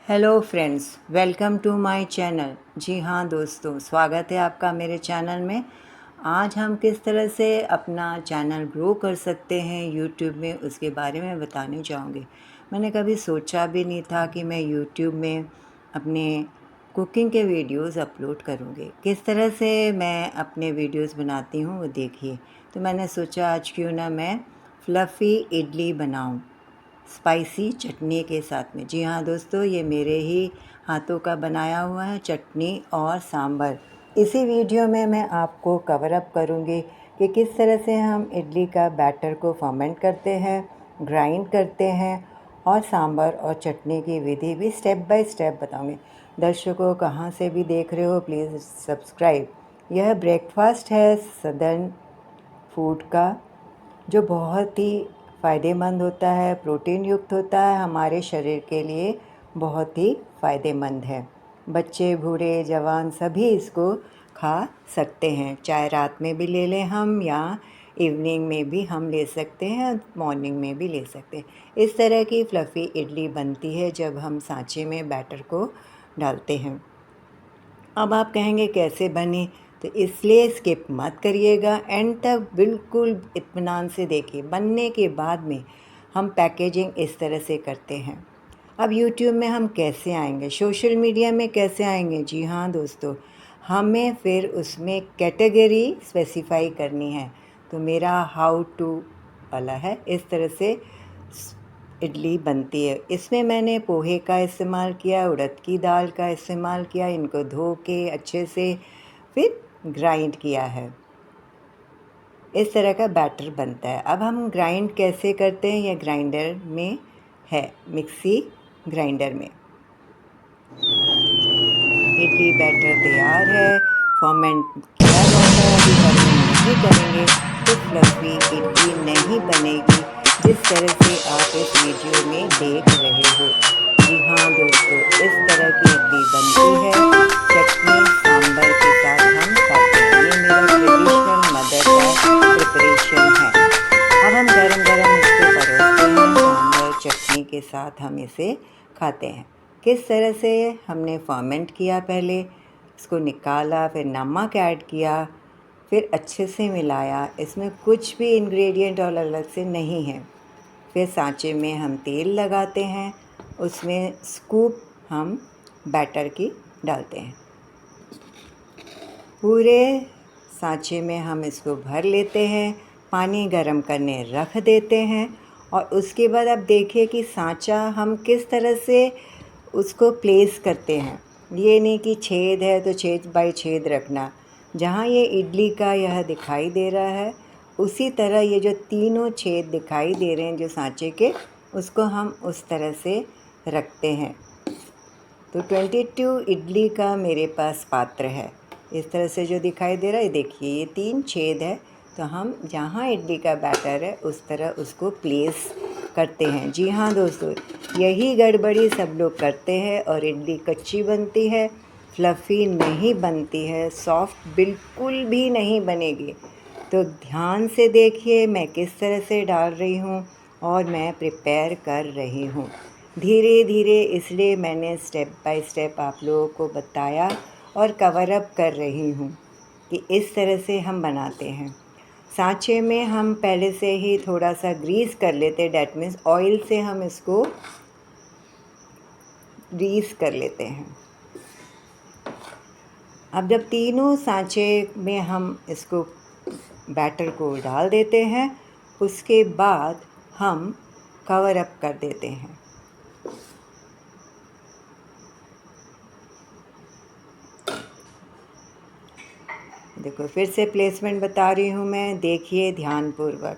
Hello friends, welcome to my channel. जी हाँ दोस्तों, स्वागत है आपका मेरे चैनल में। आज हम किस तरह से अपना चैनल ग्रो कर सकते हैं यूट्यूब में, उसके बारे में बताने जाऊँगी। मैंने कभी सोचा भी नहीं था कि मैं यूट्यूब में अपने कुकिंग के वीडियोस अपलोड करूँगी। किस तरह से मैं अपने वीडियोस बनाती हूँ वो देखिए। तो मैंने सोचा आज क्यों ना मैं फ्लफ़ी इडली बनाऊँ स्पाइसी चटनी के साथ में। जी हाँ दोस्तों, ये मेरे ही हाथों का बनाया हुआ है चटनी और सांभर। इसी वीडियो में मैं आपको कवर अप करूँगी कि किस तरह से हम इडली का बैटर को फर्मेंट करते हैं, ग्राइंड करते हैं और सांभर और चटनी की विधि भी स्टेप बाय स्टेप बताऊँगी। दर्शकों, कहाँ से भी देख रहे हो प्लीज़ सब्सक्राइब। यह ब्रेकफास्ट है सदर्न फूड का, जो बहुत ही फ़ायदेमंद होता है, प्रोटीन युक्त होता है, हमारे शरीर के लिए बहुत ही फ़ायदेमंद है। बच्चे, बूढ़े, जवान सभी इसको खा सकते हैं। चाहे रात में भी ले लें हम या इवनिंग में भी हम ले सकते हैं, मॉर्निंग में भी ले सकते हैं। इस तरह की फ्लफ़ी इडली बनती है जब हम सांचे में बैटर को डालते हैं। अब आप कहेंगे कैसे बनी, तो इसलिए स्किप मत करिएगा, एंड तक बिल्कुल इत्मीनान से देखिए। बनने के बाद में हम पैकेजिंग इस तरह से करते हैं। अब यूट्यूब में हम कैसे आएंगे, सोशल मीडिया में कैसे आएंगे? जी हाँ दोस्तों, हमें फिर उसमें कैटेगरी स्पेसिफाई करनी है। तो मेरा हाउ टू वाला है, इस तरह से इडली बनती है। इसमें मैंने पोहे का इस्तेमाल किया, उड़द की दाल का इस्तेमाल किया, इनको धो के अच्छे से फिर ग्राइंड किया है। इस तरह का बैटर बनता है। अब हम ग्राइंड कैसे करते हैं, यह ग्राइंडर में है, मिक्सी ग्राइंडर में। इडली बैटर तैयार है, फर्मेंट किया जाता है। अभी फर्मेंट नहीं करेंगे तो फ्लफ़ी इडली नहीं बनेगी, जिस तरह से आप इस वीडियो में देख रहे हो। जी हाँ दोस्तों, इस तरह की इडली बनती है, चटनी सांभर के साथ हम खाते हैं। ये मेरा ट्रेडिशनल मदर का प्रिपरेशन है। अब हम गरम गरम इसको परोसते हैं, सांभर चटनी के साथ हम इसे खाते हैं। किस तरह से हमने फर्मेंट किया, पहले इसको निकाला, फिर नमक ऐड किया, फिर अच्छे से मिलाया। इसमें कुछ भी इंग्रेडिएंट और अलग से नहीं है। फिर सांचे में हम तेल लगाते हैं, उसमें स्कूप हम बैटर की डालते हैं। पूरे सांचे में हम इसको भर लेते हैं, पानी गरम करने रख देते हैं और उसके बाद आप देखिए कि सांचा हम किस तरह से उसको प्लेस करते हैं। ये नहीं कि छेद है तो छेद बाय छेद रखना। जहाँ ये इडली का यह दिखाई दे रहा है, उसी तरह ये जो तीनों छेद दिखाई दे रहे हैं जो सांचे के, उसको हम उस तरह से रखते हैं। तो 22 इडली का मेरे पास पात्र है। इस तरह से जो दिखाई दे रहा है, देखिए ये 3 छेद है। तो हम जहाँ इडली का बैटर है उस तरह उसको प्लेस करते हैं। जी हाँ दोस्तों, यही गड़बड़ी सब लोग करते हैं और इडली कच्ची बनती है, फ्लफ़ी नहीं बनती है, सॉफ्ट बिल्कुल भी नहीं बनेगी। तो ध्यान से देखिए मैं किस तरह से डाल रही हूँ और मैं प्रिपेयर कर रही हूँ धीरे धीरे, इसलिए मैंने स्टेप बाय स्टेप आप लोगों को बताया और कवर अप कर रही हूँ कि इस तरह से हम बनाते हैं। सांचे में हम पहले से ही थोड़ा सा ग्रीस कर लेते, डैट मीन्स ऑयल से हम इसको ग्रीस कर लेते हैं। अब जब तीनों सांचे में हम इसको बैटर को डाल देते हैं, उसके बाद हम कवर अप कर देते हैं। देखो फिर से प्लेसमेंट बता रही हूँ मैं, देखिए ध्यानपूर्वक।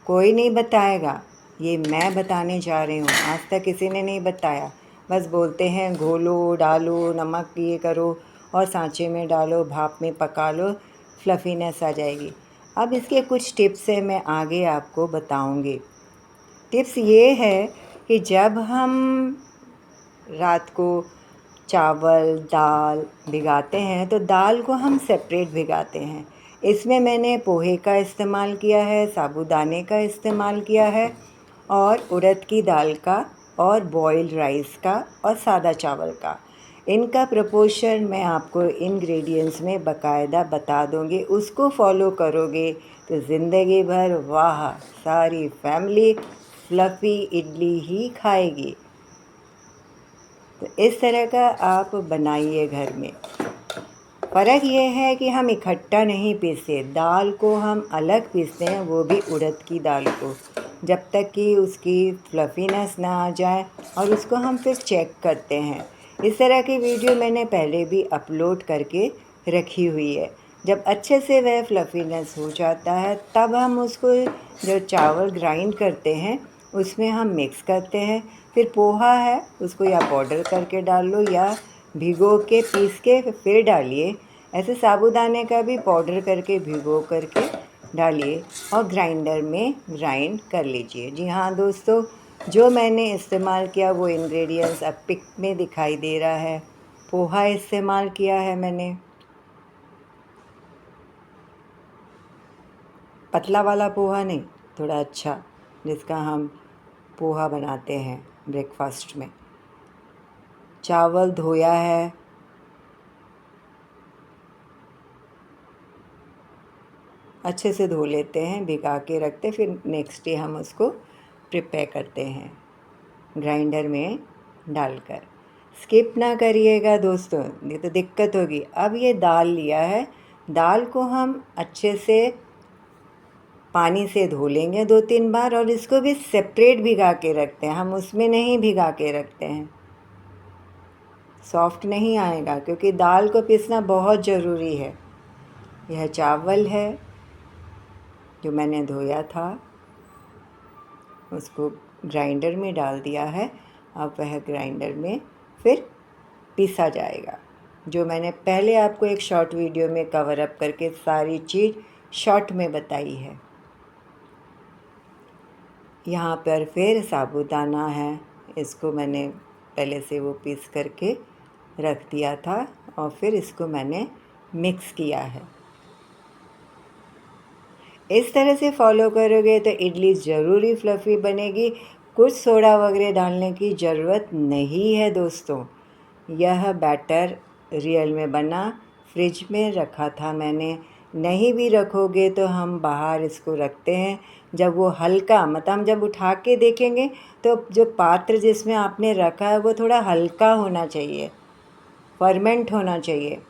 कोई नहीं बताएगा, ये मैं बताने जा रही हूँ। आज तक किसी ने नहीं बताया, बस बोलते हैं घोलो, डालो, नमक ये करो और सांचे में डालो, भाप में पका लो, फ्लफ़ीनेस आ जाएगी। अब इसके कुछ टिप्स हैं, मैं आगे आपको बताऊँगी। टिप्स ये है कि जब हम रात को चावल दाल भिगाते हैं तो दाल को हम सेपरेट भिगाते हैं। इसमें मैंने पोहे का इस्तेमाल किया है, साबूदाने का इस्तेमाल किया है और उड़द की दाल का और बॉइल्ड राइस का और सादा चावल का। इनका प्रोपोर्शन मैं आपको इंग्रेडिएंट्स में बाकायदा बता दूँगी, उसको फॉलो करोगे तो ज़िंदगी भर वाह सारी फैमिली फ्लफ़ी इडली ही खाएगी। तो इस तरह का आप बनाइए घर में। फ़र्क ये है कि हम इकट्ठा नहीं पीसते, दाल को हम अलग पीसते हैं, वो भी उड़द की दाल को, जब तक कि उसकी फ्लफ़ीनेस ना आ जाए और उसको हम फिर चेक करते हैं। इस तरह की वीडियो मैंने पहले भी अपलोड करके रखी हुई है। जब अच्छे से वह फ्लफ़ीनेस हो जाता है तब हम उसको जो चावल ग्राइंड करते हैं उसमें हम मिक्स करते हैं। फिर पोहा है उसको या पाउडर करके डाल लो या भिगो के पीस के फिर डालिए। ऐसे साबूदाने का भी पाउडर करके भिगो करके डालिए और ग्राइंडर में ग्राइंड कर लीजिए। जी हाँ दोस्तों, जो मैंने इस्तेमाल किया वो इंग्रेडिएंट्स अब पिक में दिखाई दे रहा है। पोहा इस्तेमाल किया है मैंने, पतला वाला पोहा नहीं, थोड़ा अच्छा जिसका हम पोहा बनाते हैं ब्रेकफास्ट में। चावल धोया है, अच्छे से धो लेते हैं, भिगा के रखते, फिर नेक्स्ट डे हम उसको प्रिपेयर करते हैं ग्राइंडर में डालकर। स्किप ना करिएगा दोस्तों, नहीं तो दिक्कत होगी। अब ये दाल लिया है, दाल को हम अच्छे से पानी से धो लेंगे 2-3 बार और इसको भी सेपरेट भिगा के रखते हैं, हम उसमें नहीं भिगा के रखते हैं, सॉफ्ट नहीं आएगा क्योंकि दाल को पीसना बहुत ज़रूरी है। यह चावल है जो मैंने धोया था, उसको ग्राइंडर में डाल दिया है। अब वह ग्राइंडर में फिर पीसा जाएगा। जो मैंने पहले आपको एक शॉर्ट वीडियो में कवर अप करके सारी चीज़ शॉर्ट में बताई है। यहाँ पर फिर साबूदाना है, इसको मैंने पहले से वो पीस करके रख दिया था और फिर इसको मैंने मिक्स किया है। इस तरह से फॉलो करोगे तो इडली ज़रूरी फ्लफ़ी बनेगी। कुछ सोडा वगैरह डालने की ज़रूरत नहीं है दोस्तों। यह बैटर रियल में बना, फ्रिज में रखा था मैंने। नहीं भी रखोगे तो हम बाहर इसको रखते हैं, जब वो हल्का मतलब हम जब उठा के देखेंगे तो जो पात्र जिसमें आपने रखा है वो थोड़ा हल्का होना चाहिए, फर्मेंट होना चाहिए।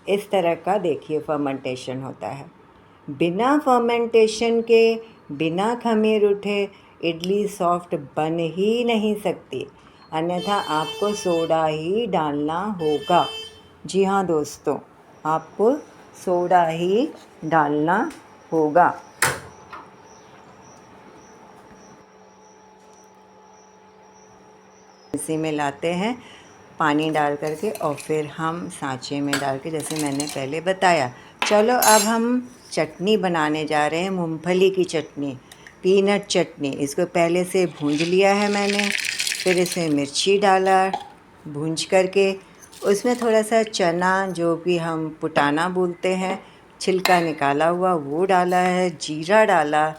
इस तरह का देखिए फर्मेंटेशन होता है। बिना फर्मेंटेशन के, बिना खमीर उठे इडली सॉफ्ट बन ही नहीं सकती, अन्यथा आपको सोडा ही डालना होगा। जी हाँ दोस्तों, आपको सोडा ही डालना होगा। इसी में लाते हैं पानी डाल करके और फिर हम सांचे में डाल के, जैसे मैंने पहले बताया। चलो अब हम चटनी बनाने जा रहे हैं, मूंगफली की चटनी, पीनट चटनी। इसको पहले से भूंज लिया है मैंने, फिर इसमें मिर्ची डाला, भूंज करके उसमें थोड़ा सा चना जो भी हम पुटाना बोलते हैं, छिलका निकाला हुआ वो डाला है, जीरा डाला,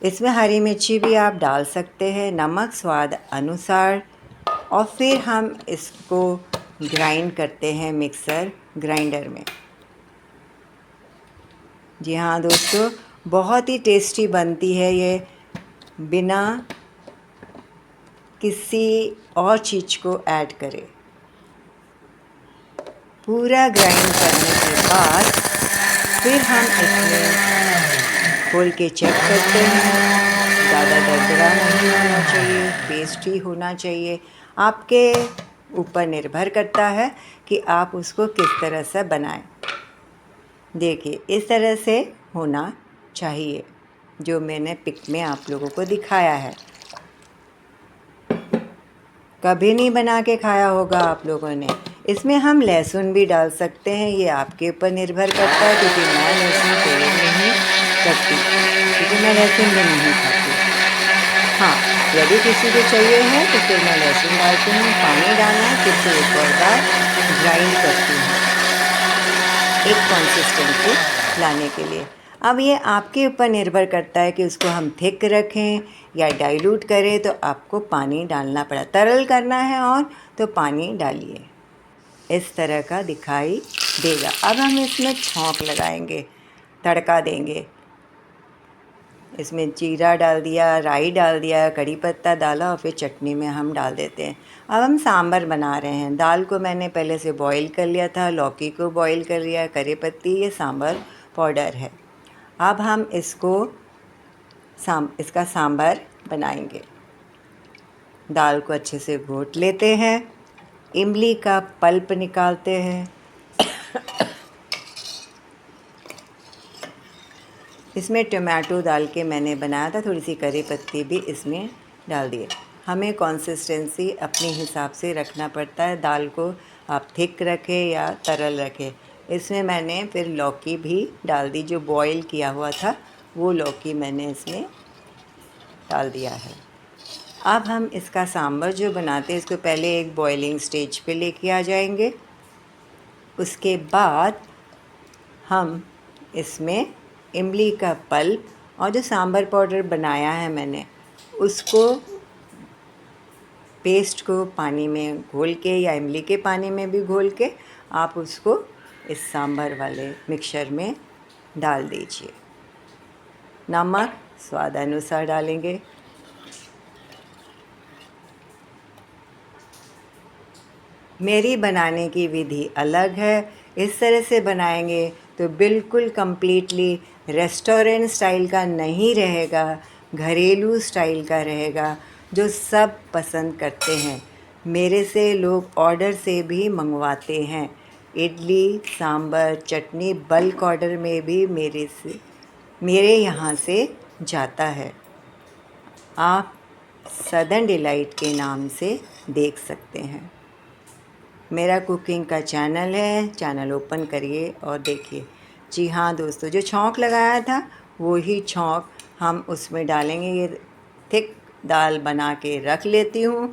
इसमें हरी मिर्ची भी आप डाल सकते हैं, नमक स्वाद अनुसार। और फिर हम इसको ग्राइंड करते हैं मिक्सर ग्राइंडर में। जी हाँ दोस्तों, बहुत ही टेस्टी बनती है ये, बिना किसी और चीज़ को ऐड करे। पूरा ग्राइंड करने के बाद फिर हम इसमें खोल के चेक करते हैं। ज़्यादा दरदरा नहीं होना चाहिए, पेस्ट ही होना चाहिए। आपके ऊपर निर्भर करता है कि आप उसको किस तरह से बनाएं। देखिए इस तरह से होना चाहिए, जो मैंने पिक में आप लोगों को दिखाया है। कभी नहीं बना के खाया होगा आप लोगों ने। इसमें हम लहसुन भी डाल सकते हैं, ये आपके ऊपर निर्भर करता है, क्योंकि मैं लहसुन प्रयोग नहीं करती, क्योंकि मैं लहसुन भी नहीं खाती। हाँ, यदि किसी को चाहिए है तो फिर मैं लहसुन डालती हूँ। पानी डालना, फिर से एक और बार ग्राइंड करती हूँ एक कंसिस्टेंसी लाने के लिए। अब ये आपके ऊपर निर्भर करता है कि उसको हम थिक रखें या डाइल्यूट करें, तो आपको पानी डालना पड़ा। तरल करना है और तो पानी डालिए, इस तरह का दिखाई देगा। अब हम इसमें छौंक लगाएंगे, तड़का देंगे। इसमें जीरा डाल दिया, राई डाल दिया, कड़ी पत्ता डाला और फिर चटनी में हम डाल देते हैं। अब हम सांभर बना रहे हैं। दाल को मैंने पहले से बॉईल कर लिया था, लौकी को बॉईल कर लिया, करी पत्ती, ये सांभर पाउडर है। अब हम इसका सांभर बनाएंगे। दाल को अच्छे से घोट लेते हैं, इमली का पल्प निकालते हैं, इसमें टमाटो डाल के मैंने बनाया था, थोड़ी सी करी पत्ती भी इसमें डाल दिए। हमें कंसिस्टेंसी अपने हिसाब से रखना पड़ता है, दाल को आप थिक रखें या तरल रखें। इसमें मैंने फिर लौकी भी डाल दी, जो बॉईल किया हुआ था वो लौकी मैंने इसमें डाल दिया है। अब हम इसका सांभर जो बनाते हैं, इसको पहले एक बॉइलिंग स्टेज पे लेके आ जाएंगे। उसके बाद हम इसमें इमली का पल्प और जो सांभर पाउडर बनाया है मैंने, उसको पेस्ट को पानी में घोल के या इमली के पानी में भी घोल के आप उसको इस सांभर वाले मिक्सचर में डाल दीजिए। नमक स्वाद अनुसार डालेंगे। मेरी बनाने की विधि अलग है, इस तरह से बनाएंगे तो बिल्कुल कम्प्लीटली रेस्टोरेंट स्टाइल का नहीं रहेगा, घरेलू स्टाइल का रहेगा, जो सब पसंद करते हैं। मेरे से लोग ऑर्डर से भी मंगवाते हैं। इडली, सांभर, चटनी बल्क ऑर्डर में भी मेरे यहाँ से जाता है। आप सदर्न डिलाइट के नाम से देख सकते हैं। मेरा कुकिंग का चैनल है, चैनल ओपन करिए और देखिए। जी हाँ दोस्तों, जो छौंक लगाया था वही छौंक हम उसमें डालेंगे। ये थिक दाल बना के रख लेती हूँ,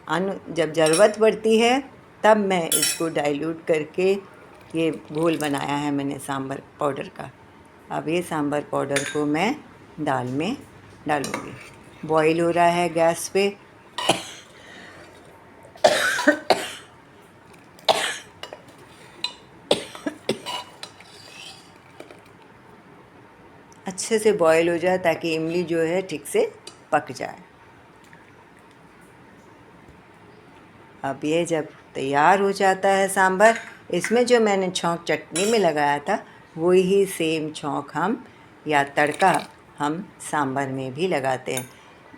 जब ज़रूरत पड़ती है तब मैं इसको डाइल्यूट करके ये घोल बनाया है मैंने सांभर पाउडर का। अब ये सांभर पाउडर को मैं दाल में डालूँगी। बॉईल हो रहा है गैस पे। अच्छे से बॉईल हो जाए ताकि इमली जो है ठीक से पक जाए। अब ये जब तैयार हो जाता है सांभर, इसमें जो मैंने छौंक चटनी में लगाया था वही सेम छौंक हम या तड़का हम सांभर में भी लगाते हैं।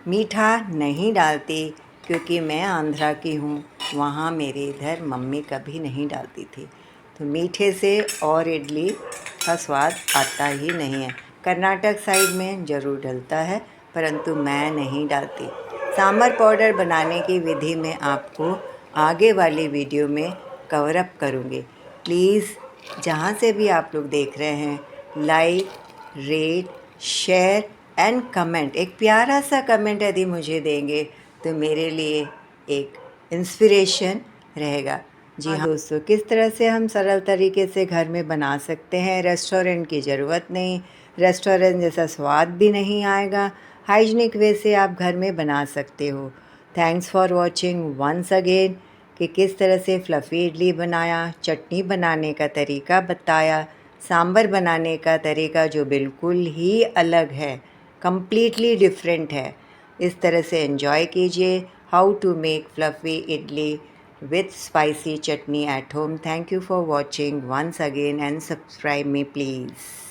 मीठा नहीं डालती क्योंकि मैं आंध्रा की हूँ, वहाँ मेरे इधर मम्मी कभी नहीं डालती थी, तो मीठे से और इडली का स्वाद आता ही नहीं है। कर्नाटक साइड में ज़रूर डलता है, परंतु मैं नहीं डालती। सांभर पाउडर बनाने की विधि मैं आपको आगे वाली वीडियो में कवर अप करूँगी। प्लीज़ जहाँ से भी आप लोग देख रहे हैं, like, rate, share and comment. एक प्यारा सा कमेंट यदि मुझे देंगे तो मेरे लिए एक इंस्पिरेशन रहेगा। जी हाँ दोस्तों, किस तरह से हम सरल तरीके से घर में बना सकते हैं। रेस्टोरेंट की ज़रूरत नहीं, रेस्टोरेंट जैसा स्वाद भी नहीं आएगा। हाइजीनिक वे से आप घर में बना सकते हो। Thanks for watching once again कि किस तरह से फ्लफ़ी इडली बनाया, चटनी बनाने का तरीका बताया, सांभर बनाने का तरीका जो बिल्कुल ही अलग है, कम्प्लीटली डिफरेंट है। इस तरह से एंजॉय कीजिए। How to make fluffy idli with spicy chutney at home. Thank you for watching once again and subscribe me please.